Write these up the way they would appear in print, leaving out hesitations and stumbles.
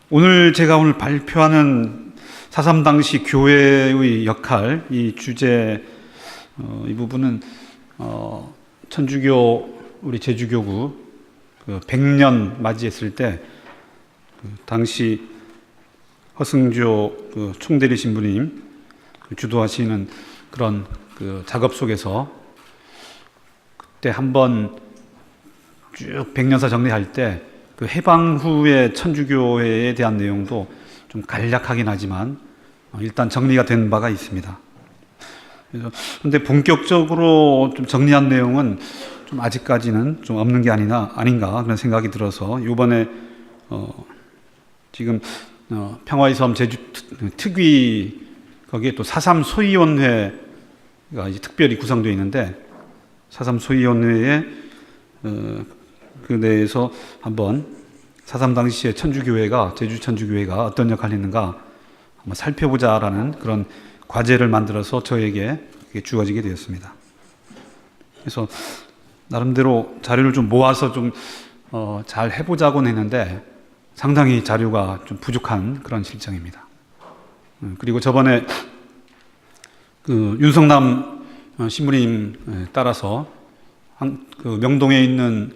오늘 제가 발표하는 4.3 당시 교회의 역할, 이 주제, 이 부분은, 천주교, 우리 제주교구, 100년 맞이했을 때, 당시 허승조 총대리 신부님 주도하시는 그런 작업 속에서 그때 한번 쭉 100년사 정리할 때 해방 후의 천주교회에 대한 내용도 좀 간략하긴 하지만 일단 정리가 된 바가 있습니다. 그런데 본격적으로 좀 정리한 내용은 좀 아직까지는 좀 없는 게 아닌가 그런 생각이 들어서 이번에 지금 평화의 섬 제주 특위 거기에 또 4.3 소위원회가 이제 특별히 구성되어 있는데 4.3 소위원회에 그 내에서 한번 4.3 당시에 천주교회가 제주 천주교회가 어떤 역할을 했는가 한번 살펴보자라는 그런 과제를 만들어서 저에게 주어지게 되었습니다. 그래서 나름대로 자료를 좀 모아서 좀 잘 해보자고는 했는데 상당히 자료가 좀 부족한 그런 실정입니다. 그리고 저번에 윤성남 신부님 따라서 명동에 있는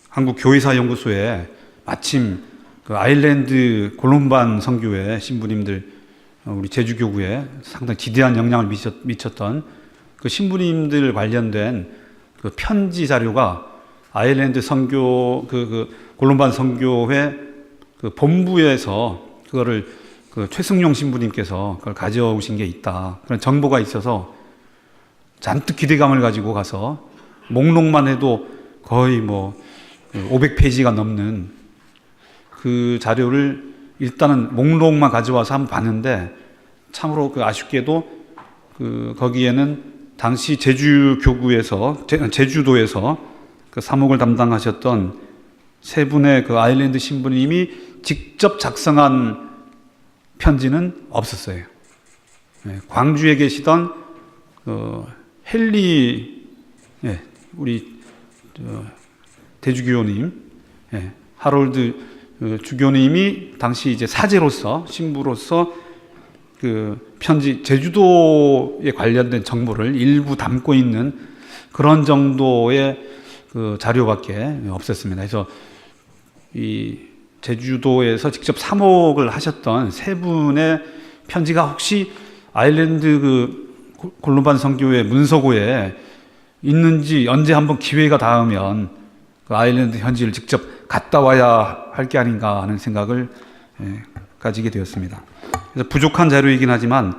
한국교회사연구소에 마침 아일랜드 골룸반 선교회 신부님들 우리 제주교구에 상당히 지대한 영향을 미쳤던 그 신부님들 관련된 그 편지 자료가 아일랜드 선교 골룸반 선교회 본부에서 그거를 최승용 신부님께서 그걸 가져오신 게 있다. 그런 정보가 있어서 잔뜩 기대감을 가지고 가서 목록만 해도 거의 500페이지가 넘는 그 자료를 일단은 목록만 가져와서 한번 봤는데 참으로 아쉽게도 거기에는 당시 제주도에서 사목을 담당하셨던 세 분의 아일랜드 신부님이 직접 작성한 편지는 없었어요. 광주에 계시던 헨리 우리 대주교님 하롤드 주교님이 당시 이제 사제로서 신부로서 편지 제주도에 관련된 정보를 일부 담고 있는 그런 정도의 자료밖에 없었습니다. 그래서 이 제주도에서 직접 사목을 하셨던 세 분의 편지가 혹시 아일랜드 골룸반 선교회 문서고에 있는지 언제 한번 기회가 닿으면 아일랜드 현지를 직접 갔다 와야 할 게 아닌가 하는 생각을 가지게 되었습니다. 그래서 부족한 자료이긴 하지만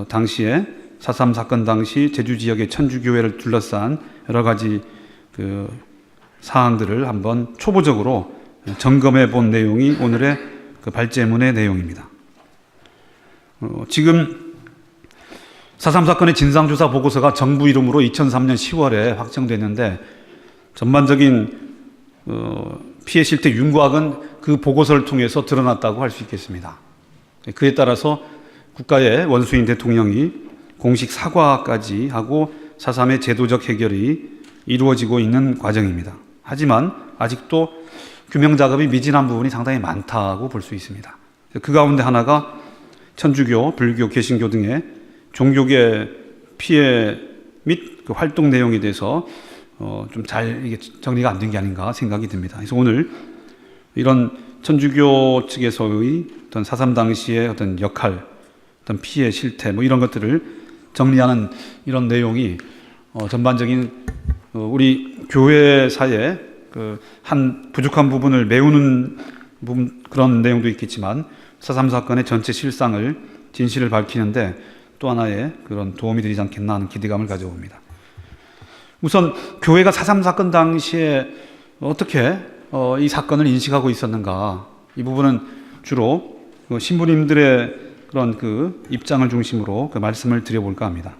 당시에 4.3 사건 당시 제주 지역의 천주교회를 둘러싼 여러 가지 사항들을 한번 초보적으로 점검해 본 내용이 오늘의 발제문의 내용입니다. 지금 4.3 사건의 진상조사 보고서가 정부 이름으로 2003년 10월에 확정됐는데 전반적인 피해 실태 윤곽은 그 보고서를 통해서 드러났다고 할 수 있겠습니다. 그에 따라서 국가의 원수인 대통령이 공식 사과까지 하고 4.3의 제도적 해결이 이루어지고 있는 과정입니다. 하지만 아직도 규명 작업이 미진한 부분이 상당히 많다고 볼 수 있습니다. 그 가운데 하나가 천주교, 불교, 개신교 등의 종교계 피해 및 활동 내용에 대해서 좀 잘 이게 정리가 안 된 게 아닌가 생각이 듭니다. 그래서 오늘 이런 천주교 측에서의 어떤 4.3 당시의 어떤 역할, 어떤 피해 실태 이런 것들을 정리하는 이런 내용이 전반적인 우리 교회사의 한 부족한 부분을 메우는 부분 그런 내용도 있겠지만 4.3 사건의 전체 실상을 진실을 밝히는데 또 하나의 그런 도움이 되지 않겠나 하는 기대감을 가져봅니다. 우선 교회가 4.3 사건 당시에 어떻게 이 사건을 인식하고 있었는가 이 부분은 주로 신부님들의 그런 입장을 중심으로 말씀을 드려볼까 합니다.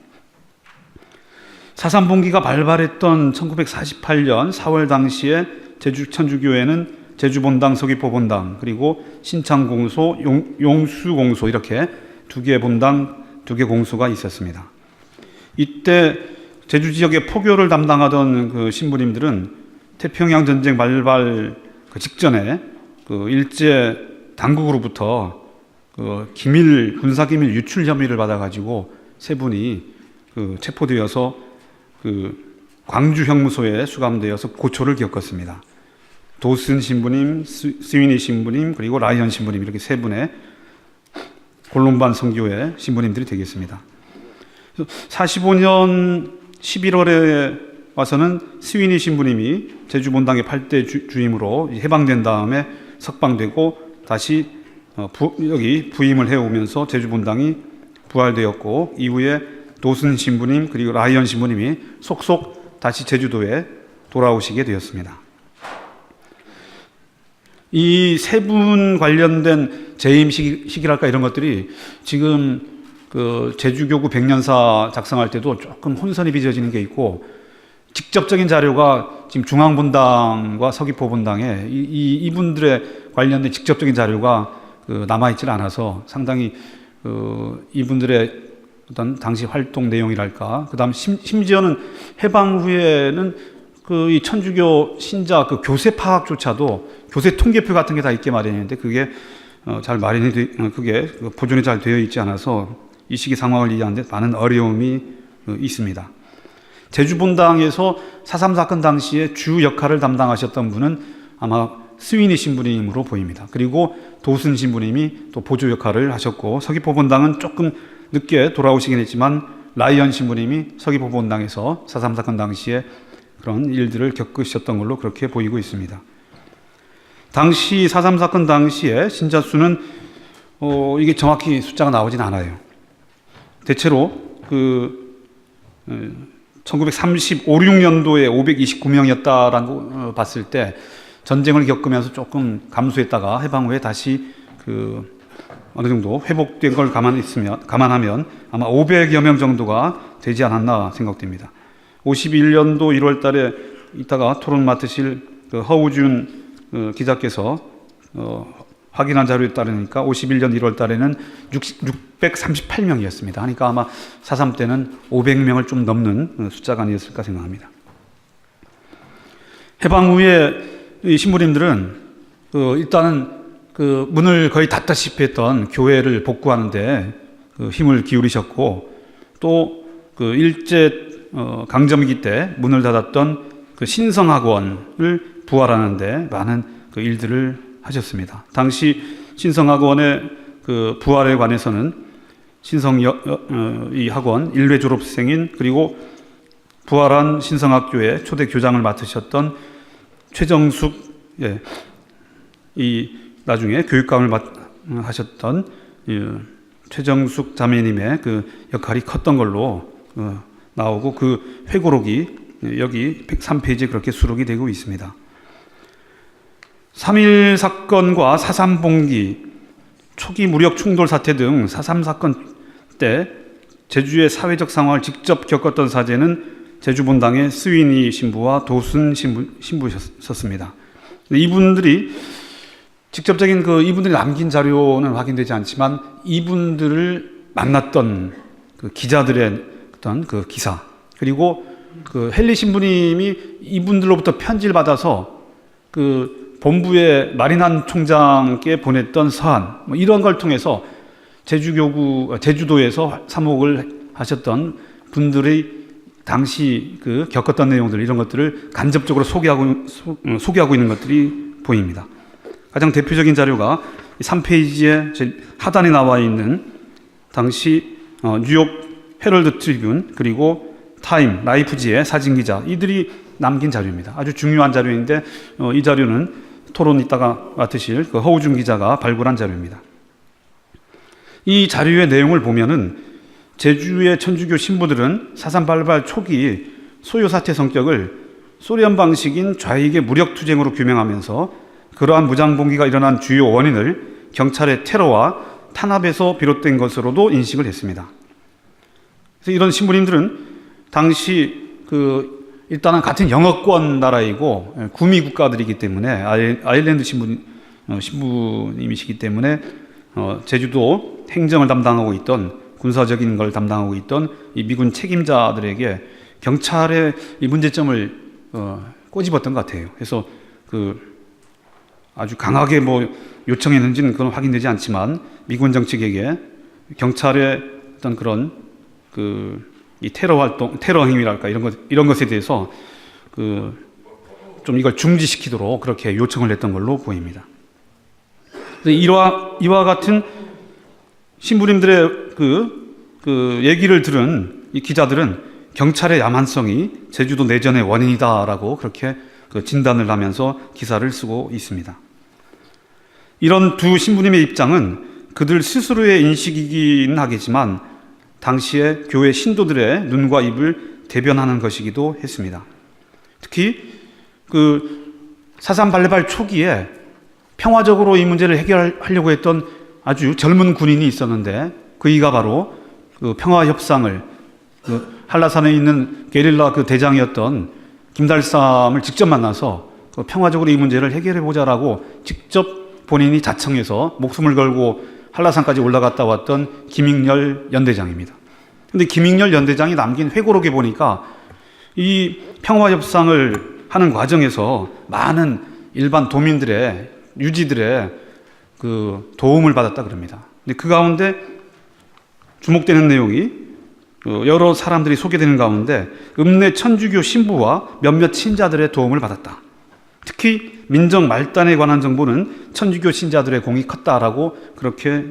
4.3 봉기가 발발했던 1948년 4월 당시에 제주 천주교회는 제주본당, 서귀포본당, 그리고 신창공소, 용수공소 이렇게 두 개의 본당, 두 개 공소가 있었습니다. 이때 제주 지역의 포교를 담당하던 신부님들은 태평양 전쟁 발발 직전에 그 일제 당국으로부터 그 기밀 군사 기밀 유출 혐의를 받아가지고 세 분이 그 체포되어서 그 광주 형무소에 수감되어서 고초를 겪었습니다. 도슨 신부님, 스위니 신부님, 그리고 라이언 신부님, 이렇게 세 분의 골룸반 선교회 신부님들이 되겠습니다. 45년 11월에 와서는 스위니 신부님이 제주 본당의 8대 주임으로 해방된 다음에 석방되고 다시 여기 부임을 해오면서 제주 본당이 부활되었고, 이후에 도슨 신부님 그리고 라이언 신부님이 속속 다시 제주도에 돌아오시게 되었습니다. 이 세 분 관련된 재임식이랄까 이런 것들이 지금 그 제주교구 백년사 작성할 때도 조금 혼선이 빚어지는 게 있고, 직접적인 자료가 지금 중앙본당과 서귀포본당에 이분들의 관련된 직접적인 자료가 남아있질 않아서 상당히 이분들의 어떤 당시 활동 내용이랄까, 그 다음 심지어는 해방 후에는 이 천주교 신자 교세 파악조차도 교세 통계표 같은 게 다 있게 마련인데 그게 잘 그게 보존이 잘 되어 있지 않아서 이 시기 상황을 이해하는 데 많은 어려움이 있습니다. 제주 본당에서 4.3 사건 당시에 주 역할을 담당하셨던 분은 아마 스위니 신부님으로 보입니다. 그리고 도순 신부님이 또 보조 역할을 하셨고, 서귀포 본당은 조금 늦게 돌아오시긴 했지만 라이언 신부님이 서귀포 본당에서 4.3 사건 당시에 그런 일들을 겪으셨던 걸로 그렇게 보이고 있습니다. 당시 4.3 사건 당시에 신자 수는 이게 정확히 숫자가 나오진 않아요. 대체로 1935, 6년도에 529명이었다라고 봤을 때 전쟁을 겪으면서 조금 감소했다가 해방 후에 다시 어느 정도 회복된 걸 감안하면 아마 500여 명 정도가 되지 않았나 생각됩니다. 51년도 1월 달에 이따가 토론 맡으실 허우준 기자께서 확인한 자료에 따르니까 51년 1월 달에는 638명이었습니다. 그러니까 아마 4.3 때는 500명을 좀 넘는 숫자가 아니었을까 생각합니다. 해방 후에 이 신부님들은 일단은 문을 거의 닫다시피 했던 교회를 복구하는데 힘을 기울이셨고, 또 일제 강점기 때 문을 닫았던 신성학원을 부활하는데 많은 일들을 하셨습니다. 당시 신성학원의 부활에 관해서는 이 학원 1회 졸업생인 그리고 부활한 신성학교의 초대 교장을 맡으셨던 최정숙, 이 나중에 교육감을 하셨던 최정숙 자매님의 역할이 컸던 걸로 나오고, 그 회고록이 여기 103페이지에 그렇게 수록이 되고 있습니다. 3.1 사건과 4.3 봉기, 초기 무력 충돌 사태 등 4.3 사건 때 제주의 사회적 상황을 직접 겪었던 사제는 제주 본당의 스위니 신부와 도순 신부셨습니다. 이분들이 직접적인 이분들이 남긴 자료는 확인되지 않지만 이분들을 만났던 기자들의 어떤 기사, 그리고 헨리 신부님이 이분들로부터 편지를 받아서 본부의 마리난 총장께 보냈던 서한, 이런 걸 통해서 제주도에서 사목을 하셨던 분들의 당시 겪었던 내용들, 이런 것들을 간접적으로 소개하고 있는 것들이 보입니다. 가장 대표적인 자료가 3페이지에 하단에 나와 있는 당시 뉴욕 헤럴드 트리뷴 그리고 타임, 라이프지의 사진기자, 이들이 남긴 자료입니다. 아주 중요한 자료인데 이 자료는 토론 이따가 맡으실 허우준 기자가 발굴한 자료입니다. 이 자료의 내용을 보면은 제주의 천주교 신부들은 4.3 발발 초기 소요 사태 성격을 소련 방식인 좌익의 무력 투쟁으로 규명하면서 그러한 무장봉기가 일어난 주요 원인을 경찰의 테러와 탄압에서 비롯된 것으로도 인식을 했습니다. 그래서 이런 신부님들은 당시 일단은 같은 영어권 나라이고 구미 국가들이기 때문에 아일랜드 신부님이시기 때문에 제주도 행정을 담당하고 있던, 군사적인 걸 담당하고 있던 이 미군 책임자들에게 경찰의 이 문제점을 꼬집었던 것 같아요. 그래서 아주 강하게 요청했는지는 그건 확인되지 않지만 미군 정책에게 경찰의 어떤 그런 이 테러 활동, 테러 행위랄까 이런 것에 대해서 좀 이걸 중지시키도록 그렇게 요청을 했던 걸로 보입니다. 이와 같은 신부님들의 얘기를 들은 이 기자들은 경찰의 야만성이 제주도 내전의 원인이다라고 그렇게 진단을 하면서 기사를 쓰고 있습니다. 이런 두 신부님의 입장은 그들 스스로의 인식이긴 하겠지만 당시의 교회 신도들의 눈과 입을 대변하는 것이기도 했습니다. 특히 4.3 발레발 초기에 평화적으로 이 문제를 해결하려고 했던 아주 젊은 군인이 있었는데 그이가 바로 평화협상을 한라산에 있는 게릴라 대장이었던 김달삼을 직접 만나서 평화적으로 이 문제를 해결해보자라고 직접 본인이 자청해서 목숨을 걸고 한라산까지 올라갔다 왔던 김익렬 연대장입니다. 그런데 김익렬 연대장이 남긴 회고록에 보니까 이 평화협상을 하는 과정에서 많은 일반 도민들의 유지들의 도움을 받았다 그럽니다. 근데 그 가운데 주목되는 내용이 여러 사람들이 소개되는 가운데 읍내 천주교 신부와 몇몇 신자들의 도움을 받았다. 특히 민정 말단에 관한 정보는 천주교 신자들의 공이 컸다라고 그렇게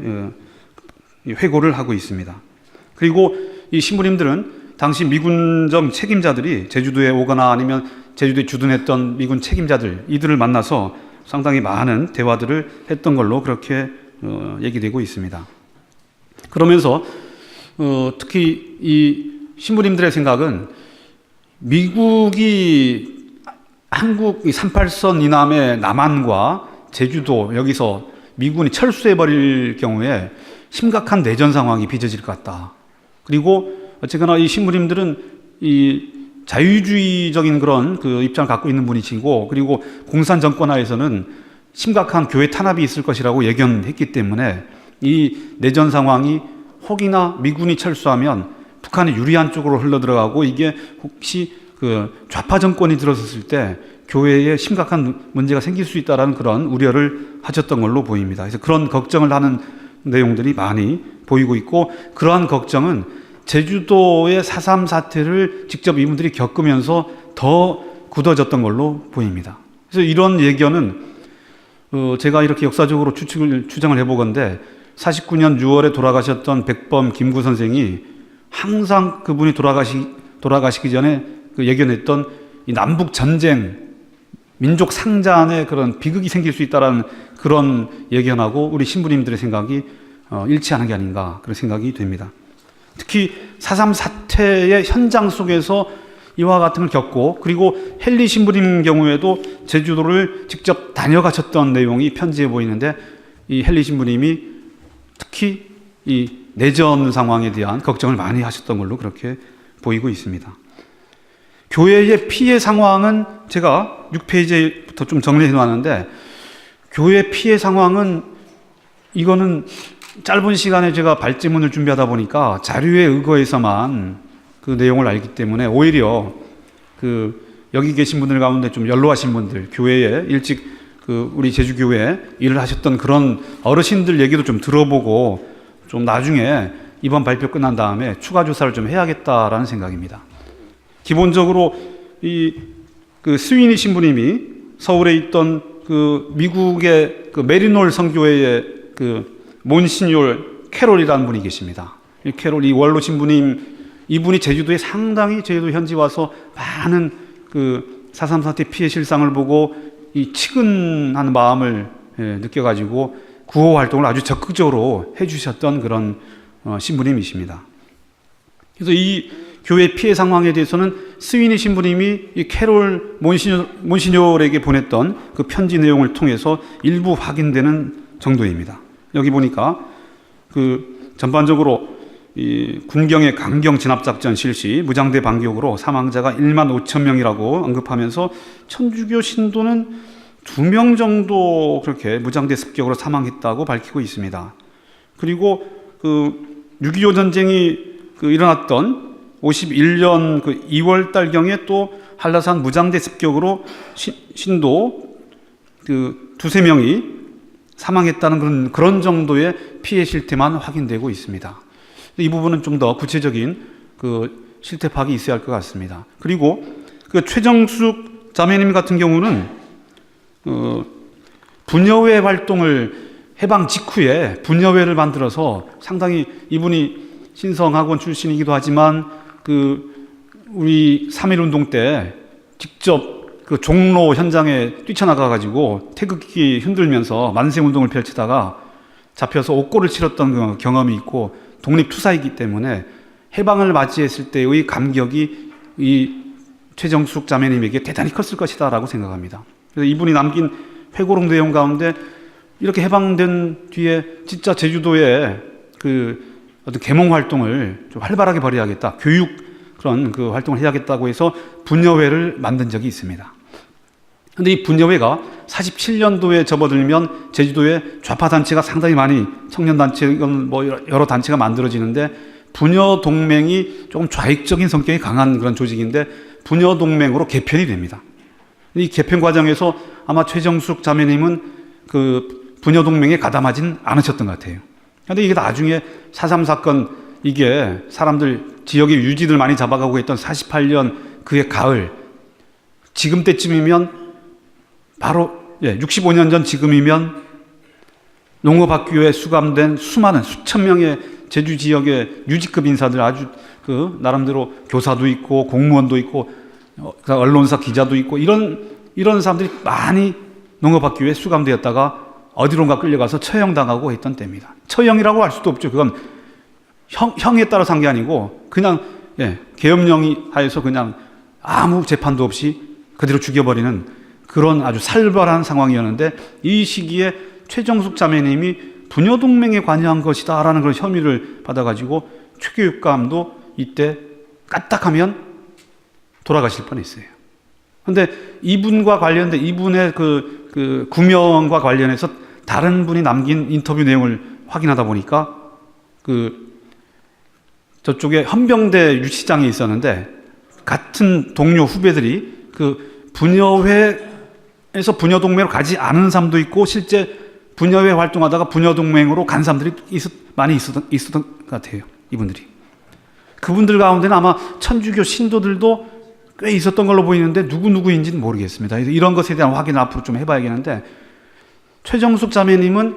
회고를 하고 있습니다. 그리고 이 신부님들은 당시 미군정 책임자들이 제주도에 오거나 아니면 제주도에 주둔했던 미군 책임자들 이들을 만나서 상당히 많은 대화들을 했던 걸로 그렇게 얘기되고 있습니다. 그러면서 특히 이 신부님들의 생각은 미국이 한국 38선 이남의 남한과 제주도 여기서 미군이 철수해버릴 경우에 심각한 내전 상황이 빚어질 것 같다. 그리고 어쨌거나 이 신부님들은 이 자유주의적인 그런 입장을 갖고 있는 분이시고 그리고 공산 정권하에서는 심각한 교회 탄압이 있을 것이라고 예견했기 때문에 이 내전 상황이 혹이나 미군이 철수하면 북한이 유리한 쪽으로 흘러들어가고 이게 혹시 좌파 정권이 들어섰을 때 교회에 심각한 문제가 생길 수 있다는 그런 우려를 하셨던 걸로 보입니다. 그래서 그런 걱정을 하는 내용들이 많이 보이고 있고 그러한 걱정은 제주도의 4.3 사태를 직접 이분들이 겪으면서 더 굳어졌던 걸로 보입니다. 그래서 이런 예견은 제가 이렇게 역사적으로 추정을 해보건대 49년 6월에 돌아가셨던 백범 김구 선생이 항상 그분이 돌아가시기 전에 예견했던 이 남북 전쟁, 민족 상잔의 그런 비극이 생길 수 있다라는 그런 예견하고 우리 신부님들의 생각이 일치하는 게 아닌가 그런 생각이 됩니다. 특히 4.3 사태의 현장 속에서 이와 같은 걸 겪고 그리고 헨리 신부님 경우에도 제주도를 직접 다녀가셨던 내용이 편지에 보이는데 이 헨리 신부님이 특히 이 내전 상황에 대한 걱정을 많이 하셨던 걸로 그렇게 보이고 있습니다. 교회의 피해 상황은 제가 6페이지부터 좀 정리해 놨는데 교회 피해 상황은 이거는 짧은 시간에 제가 발제문을 준비하다 보니까 자료에 의거해서만 그 내용을 알기 때문에 오히려 여기 계신 분들 가운데 좀 연로하신 분들 교회에 일찍 우리 제주교회에 일을 하셨던 그런 어르신들 얘기도 좀 들어보고 좀 나중에 이번 발표 끝난 다음에 추가 조사를 좀 해야겠다라는 생각입니다. 기본적으로 이 스위니 신부님이 서울에 있던 미국의 메리놀 선교회의 몬시뇰 캐롤이라는 분이 계십니다. 이 캐롤 이 원로 신부님 이분이 제주도에 상당히 제주도 현지 와서 많은 4.3 사태 피해 실상을 보고 이 측은한 마음을 느껴가지고 구호 활동을 아주 적극적으로 해주셨던 그런 신부님이십니다. 그래서 이 교회 피해 상황에 대해서는 스위니 신부님이 이 캐롤 몬시뇰에게 보냈던 그 편지 내용을 통해서 일부 확인되는 정도입니다. 여기 보니까 전반적으로 이 군경의 강경 진압작전 실시 무장대 반격으로 사망자가 1만 5천 명이라고 언급하면서 천주교 신도는 2명 정도 그렇게 무장대 습격으로 사망했다고 밝히고 있습니다. 그리고 6.25 전쟁이 일어났던 51년 2월 달경에 또 한라산 무장대 습격으로 신도 두세 명이 사망했다는 그런 정도의 피해 실태만 확인되고 있습니다. 이 부분은 좀 더 구체적인 그 실태 파악이 있어야 할 것 같습니다. 그리고 그 최정숙 자매님 같은 경우는 부녀회 활동을 해방 직후에 부녀회를 만들어서 상당히 이분이 신성학원 출신이기도 하지만 우리 3.1운동 때 직접 그 종로 현장에 뛰쳐나가가지고 태극기 흔들면서 만세운동을 펼치다가 잡혀서 옥고를 치렀던 그 경험이 있고 독립투사이기 때문에 해방을 맞이했을 때의 감격이 이 최정숙 자매님에게 대단히 컸을 것이다라고 생각합니다. 그래서 이분이 남긴 회고록 내용 가운데 이렇게 해방된 뒤에 진짜 제주도에 그 어떤 계몽 활동을 좀 활발하게 벌여야겠다. 교육 그런 그 활동을 해야겠다고 해서 부녀회를 만든 적이 있습니다. 그런데 이 부녀회가 47년도에 접어들면 제주도에 좌파 단체가 상당히 많이 청년단체 뭐 여러 단체가 만들어지는데 부녀동맹이 조금 좌익적인 성격이 강한 그런 조직인데 부녀동맹으로 개편이 됩니다. 이 개편 과정에서 아마 최정숙 자매님은 그 부녀동맹에 가담하진 않으셨던 것 같아요. 그런데 이게 나중에 4.3 사건 이게 사람들 지역의 유지들 많이 잡아가고 있던 48년 그해 가을 지금 때쯤이면 바로 65년 전 지금이면 농업학교에 수감된 수많은 수천 명의 제주 지역의 유지급 인사들 아주 그 나름대로 교사도 있고 공무원도 있고 언론사 기자도 있고 이런 사람들이 많이 농업학교에 수감되었다가 어디론가 끌려가서 처형당하고 했던 때입니다. 처형이라고 할 수도 없죠. 그건 형에 따라서 한 게 아니고 그냥 계엄령이 하에서 그냥 아무 재판도 없이 그대로 죽여버리는 그런 아주 살벌한 상황이었는데 이 시기에 최정숙 자매님이 부녀동맹에 관여한 것이다라는 그런 혐의를 받아가지고 최교육감도 이때 까딱하면 돌아가실 뻔했어요. 그런데 이분과 관련된 이분의 그 구명과 관련해서 다른 분이 남긴 인터뷰 내용을 확인하다 보니까 저쪽에 헌병대 유치장에 있었는데 같은 동료 후배들이 그 부녀회에서 부녀동맹으로 가지 않은 사람도 있고 실제 부녀회 활동하다가 부녀동맹으로 간 사람들이 많이 있었던 것 같아요. 이분들이. 그분들 가운데는 아마 천주교 신도들도 꽤 있었던 걸로 보이는데 누구인지는 모르겠습니다. 이런 것에 대한 확인을 앞으로 좀 해봐야겠는데 최정숙 자매님은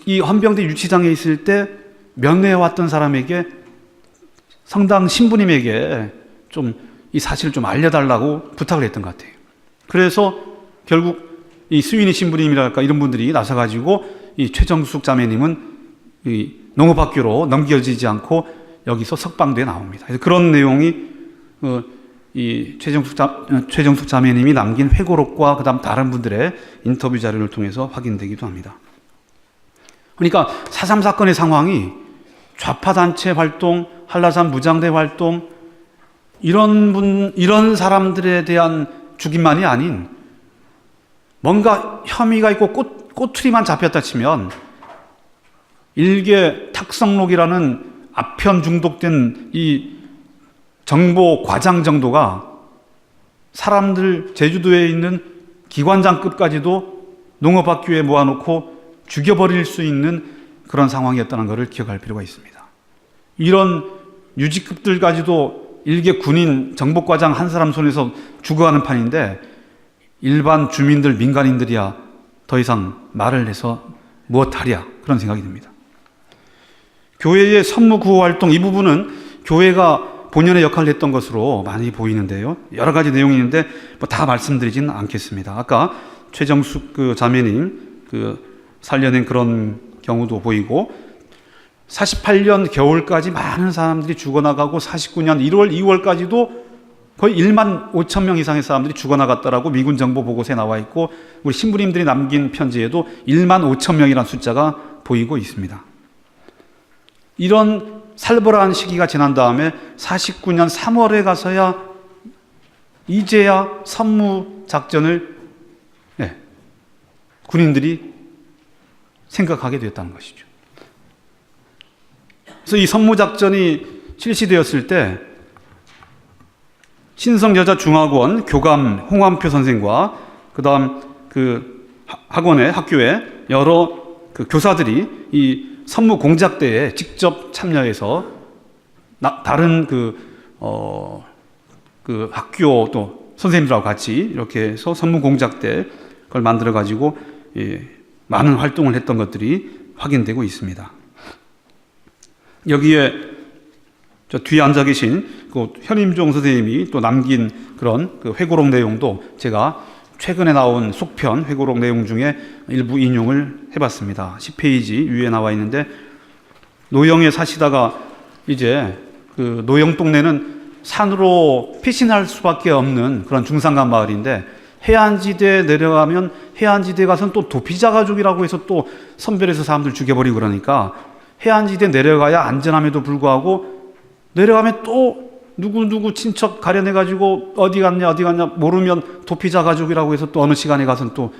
이 헌병대 유치장에 있을 때 면회해왔던 사람에게 성당 신부님에게 좀 이 사실을 좀 알려달라고 부탁을 했던 것 같아요. 그래서 결국 이 수인이 신부님이랄까 이런 분들이 나서가지고 이 최정숙 자매님은 이 농업학교로 넘겨지지 않고 여기서 석방돼 나옵니다. 그래서 그런 내용이 이 최정숙 자매님이 남긴 회고록과 그다음 다른 분들의 인터뷰 자료를 통해서 확인되기도 합니다. 그러니까 4.3 사건의 상황이 좌파 단체 활동, 한라산 무장대 활동 이런 사람들에 대한 죽임만이 아닌 뭔가 혐의가 있고 꼬투리만 잡혔다 치면 일개 탁성록이라는 아편 중독된 이 정보 과장 정도가 사람들 제주도에 있는 기관장급까지도 농업학교에 모아놓고 죽여버릴 수 있는 그런 상황이었다는 것을 기억할 필요가 있습니다. 이런 유지급들까지도 일개 군인 정보과장 한 사람 손에서 죽어가는 판인데 일반 주민들 민간인들이야 더 이상 말을 해서 무엇하랴 그런 생각이 듭니다. 교회의 선무구호 활동 이 부분은 교회가 본연의 역할을 했던 것으로 많이 보이는데요. 여러 가지 내용이 있는데 다 말씀드리지는 않겠습니다. 아까 최정숙 자매님 살려낸 그런 경우도 보이고 48년 겨울까지 많은 사람들이 죽어나가고 49년 1월, 2월까지도 거의 1만 5천 명 이상의 사람들이 죽어나갔다라고 미군 정보 보고서에 나와 있고 우리 신부님들이 남긴 편지에도 1만 5천 명이라는 숫자가 보이고 있습니다. 이런 살벌한 시기가 지난 다음에 49년 3월에 가서야 이제야 선무 작전을 군인들이 생각하게 됐다는 것이죠. 그래서 이 선무작전이 실시되었을 때 신성여자중학원 교감 홍환표 선생과 그다음 학원에, 학교에 여러 그 교사들이 이 선무 공작대에 직접 참여해서 다른 그 학교 또 선생님들하고 같이 이렇게 해서 선무 공작대 그걸 만들어 가지고 많은 활동을 했던 것들이 확인되고 있습니다. 여기에 저 뒤에 앉아 계신 그 현임종 선생님이 또 남긴 그런 그 회고록 내용도 제가 최근에 나온 속편 회고록 내용 중에 일부 인용을 해봤습니다. 10페이지 위에 나와 있는데, 노영에 사시다가 이제 그 노영 동네는 산으로 피신할 수밖에 없는 그런 중산간 마을인데, 해안지대에 내려가면 해안지대 가서는 또 도피자 가족이라고 해서 또 선별해서 사람들 죽여버리고 그러니까 해안지대 내려가야 안전함에도 불구하고 내려가면 또 누구 친척 가려내가지고 어디 갔냐 모르면 도피자 가족이라고 해서 또 어느 시간에 가서는 또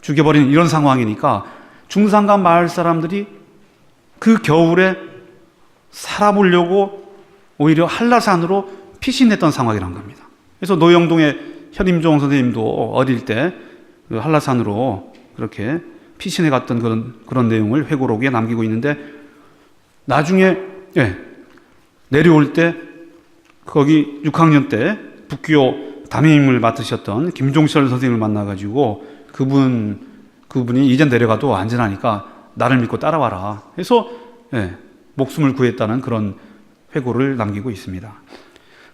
죽여버리는 이런 상황이니까 중산간 마을 사람들이 그 겨울에 살아보려고 오히려 한라산으로 피신했던 상황이란 겁니다. 그래서 노영동의 현임종 선생님도 어릴 때 그 한라산으로 그렇게 피신해 갔던 그런 내용을 회고록에 남기고 있는데, 나중에 내려올 때 거기 6학년 때 북교 담임을 맡으셨던 김종철 선생님을 만나가지고 그분이 이제 내려가도 안전하니까 나를 믿고 따라와라 해서 목숨을 구했다는 그런 회고를 남기고 있습니다.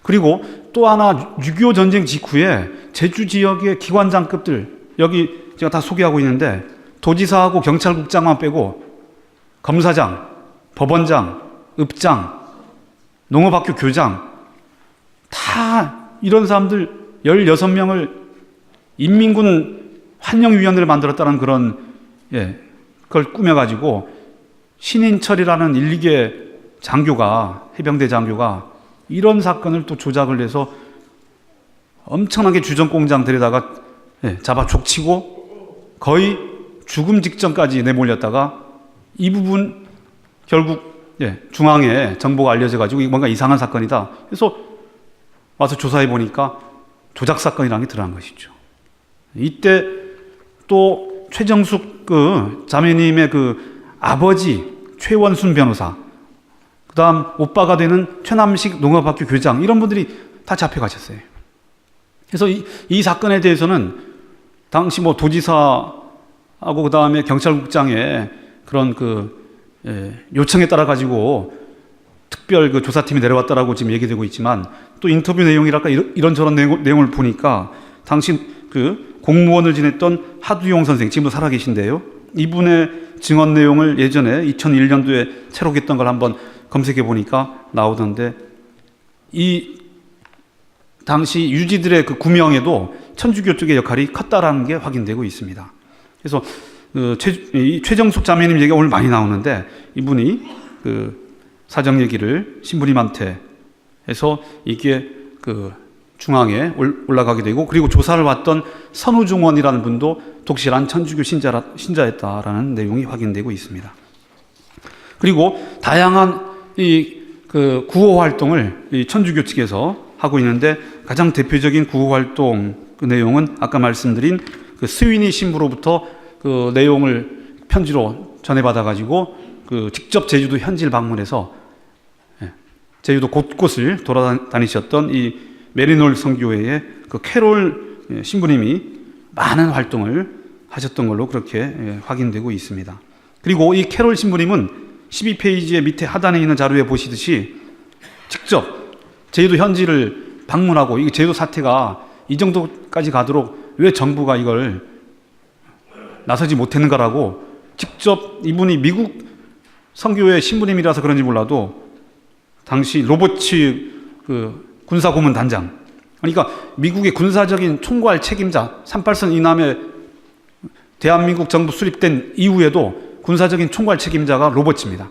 그리고 또 하나 6.25 전쟁 직후에 제주 지역의 기관장급들, 여기 제가 다 소개하고 있는데 도지사하고 경찰국장만 빼고 검사장, 법원장, 읍장, 농업학교 교장 다 이런 사람들 16명을 인민군 환영위원회를 만들었다는 그런 그걸 꾸며가지고 신인철이라는 1, 2개 장교가, 해병대 장교가 이런 사건을 또 조작을 해서 엄청나게 주전공장 들여다가 잡아 족치고 거의 죽음 직전까지 내몰렸다가 이 부분 결국 중앙에 정보가 알려져가지고 뭔가 이상한 사건이다. 그래서 와서 조사해 보니까 조작 사건이라는 게 드러난 것이죠. 이때 또 최정숙 그 자매님의 그 아버지 최원순 변호사, 그 다음 오빠가 되는 최남식 농업학교 교장, 이런 분들이 다 잡혀가셨어요. 그래서 이 사건에 대해서는 당시 뭐 도지사하고 그 다음에 경찰국장의 그런 요청에 따라 가지고 특별 그 조사팀이 내려왔다라고 지금 얘기되고 있지만, 또 인터뷰 내용이랄까 이런저런 내용을 보니까 당시 그 공무원을 지냈던 하두용 선생, 지금도 살아계신데요, 이분의 증언 내용을 예전에 2001년도에 채록했던 걸 한번 검색해 보니까 나오던데, 이 당시 유지들의 그 구명에도 천주교 쪽의 역할이 컸다라는 게 확인되고 있습니다. 그래서 최정숙 자매님 얘기가 오늘 많이 나오는데, 이분이 그 사정 얘기를 신부님한테 해서 이게 그 중앙에 올라가게 되고, 그리고 조사를 왔던 선우중원이라는 분도 독실한 천주교 신자였다라는 내용이 확인되고 있습니다. 그리고 다양한 그 구호 활동을 이 천주교 측에서 하고 있는데, 가장 대표적인 구호 활동 그 내용은 아까 말씀드린 그 스위니 신부로부터 그 내용을 편지로 전해받아가지고 그 직접 제주도 현지를 방문해서 제주도 곳곳을 돌아다니셨던 이 메리놀 선교회의 그 캐롤 신부님이 많은 활동을 하셨던 걸로 그렇게 확인되고 있습니다. 그리고 이 캐롤 신부님은 12페이지의 밑에 하단에 있는 자료에 보시듯이 직접 제주도 현지를 방문하고, 이 제주도 사태가 이 정도까지 가도록 왜 정부가 이걸 나서지 못했는가라고 직접, 이분이 미국 선교회 신부님이라서 그런지 몰라도 당시 로버츠 그 군사 고문 단장, 그러니까 미국의 군사적인 총괄 책임자, 38선 이남에 대한민국 정부 수립된 이후에도 군사적인 총괄 책임자가 로버츠입니다.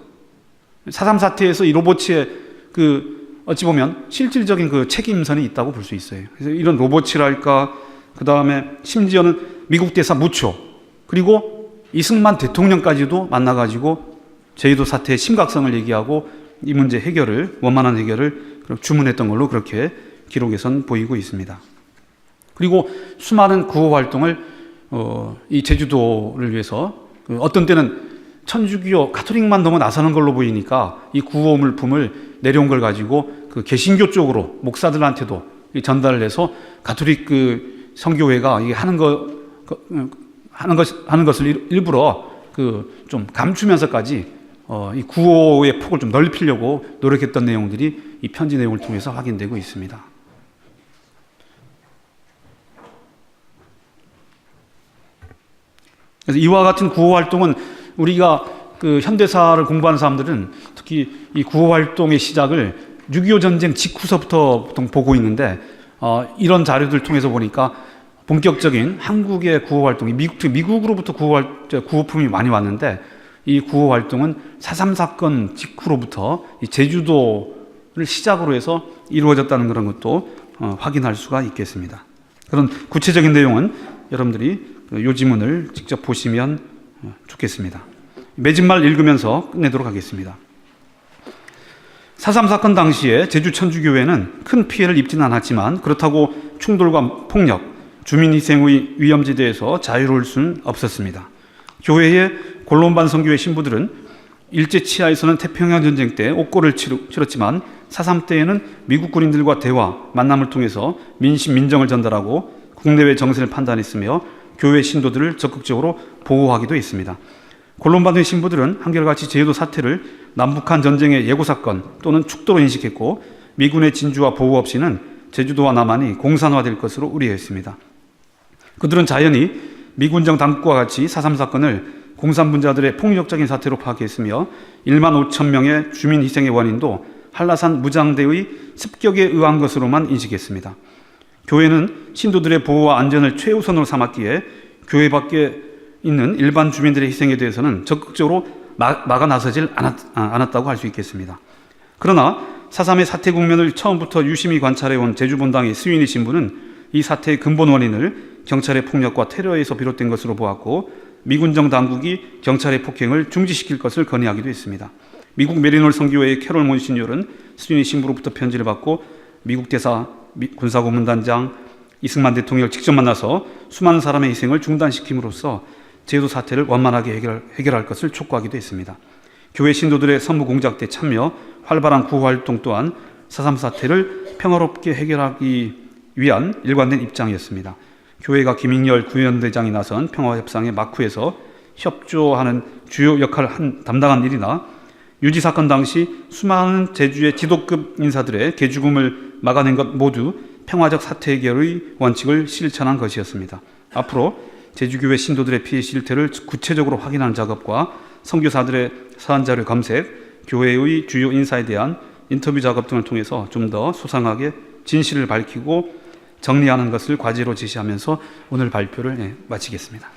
4.3 사태에서 이 로버츠의 그 어찌 보면 실질적인 그 책임선이 있다고 볼 수 있어요. 그래서 이런 로버츠랄까, 그 다음에 심지어는 미국 대사 무초, 그리고 이승만 대통령까지도 만나가지고 제주도 사태의 심각성을 얘기하고 이 문제 해결을, 원만한 해결을 주문했던 걸로 그렇게 기록에선 보이고 있습니다. 그리고 수많은 구호 활동을 이 제주도를 위해서 어떤 때는 천주교 가톨릭만 너무 나서는 걸로 보이니까 이 구호 물품을 내려온 걸 가지고 그 개신교 쪽으로 목사들한테도 전달을 해서 가톨릭 그 성교회가 이게 하는 것을 일부러 그 좀 감추면서까지 이 구호의 폭을 좀 넓히려고 노력했던 내용들이 이 편지 내용을 통해서 확인되고 있습니다. 그래서 이와 같은 구호 활동은 우리가 그 현대사를 공부하는 사람들은 특히 이 구호 활동의 시작을 6.25 전쟁 직후서부터 보통 보고 있는데 이런 자료들 통해서 보니까 본격적인 한국의 구호 활동이 미국으로부터 구호품이 많이 왔는데 이 구호 활동은 4.3 사건 직후로부터 이 제주도를 시작으로 해서 이루어졌다는 그런 것도 확인할 수가 있겠습니다. 그런 구체적인 내용은 여러분들이 요지문을 직접 보시면 좋겠습니다. 매진말 읽으면서 끝내도록 하겠습니다. 4.3 사건 당시에 제주 천주교회는 큰 피해를 입지는 않았지만 그렇다고 충돌과 폭력, 주민 희생의 위험지대에서 자유로울 수는 없었습니다. 교회의 골론반 선교회 신부들은 일제 치하에서는 태평양 전쟁 때 옥고를 치렀지만 4.3 때에는 미국 군인들과 대화, 만남을 통해서 민정을 전달하고 국내외 정세를 판단했으며 교회 신도들을 적극적으로 보호하기도 했습니다. 골론반의 신부들은 한결같이 제주도 사태를 남북한 전쟁의 예고사건 또는 축도로 인식했고 미군의 진주와 보호 없이는 제주도와 남한이 공산화될 것으로 우려했습니다. 그들은 자연히 미군정 당국과 같이 4.3 사건을 공산분자들의 폭력적인 사태로 파악했으며 1만 5천 명의 주민 희생의 원인도 한라산 무장대의 습격에 의한 것으로만 인식했습니다. 교회는 신도들의 보호와 안전을 최우선으로 삼았기에 교회 밖에 있는 일반 주민들의 희생에 대해서는 적극적으로 막아 나서질 않았다고 할 수 있겠습니다. 그러나 4.3의 사태 국면을 처음부터 유심히 관찰해온 제주본당의 스윈이 신부는 이 사태의 근본 원인을 경찰의 폭력과 테러에서 비롯된 것으로 보았고 미군정 당국이 경찰의 폭행을 중지시킬 것을 건의하기도 했습니다. 미국 메리놀 선교회의 캐롤 몬시뉴얼은 스윈이 신부로부터 편지를 받고 미국 대사, 군사고문단장, 이승만 대통령을 직접 만나서 수많은 사람의 희생을 중단시킴으로써 제주 사태를 원만하게 해결할 것을 촉구하기도 했습니다. 교회 신도들의 선무 공작 때 참여, 활발한 구호 활동 또한 4.3 사태를 평화롭게 해결하기 위한 일관된 입장이었습니다. 교회가 김익열 구현대장이 나선 평화협상의 막후에서 협조하는 주요 역할을 담당한 일이나 유지 사건 당시 수많은 제주의 지도급 인사들의 개죽음을 막아낸 것 모두 평화적 사태 해결의 원칙을 실천한 것이었습니다. 앞으로 제주교회 신도들의 피해 실태를 구체적으로 확인하는 작업과 선교사들의 사안자료 검색, 교회의 주요 인사에 대한 인터뷰 작업 등을 통해서 좀 더 소상하게 진실을 밝히고 정리하는 것을 과제로 제시하면서 오늘 발표를 마치겠습니다.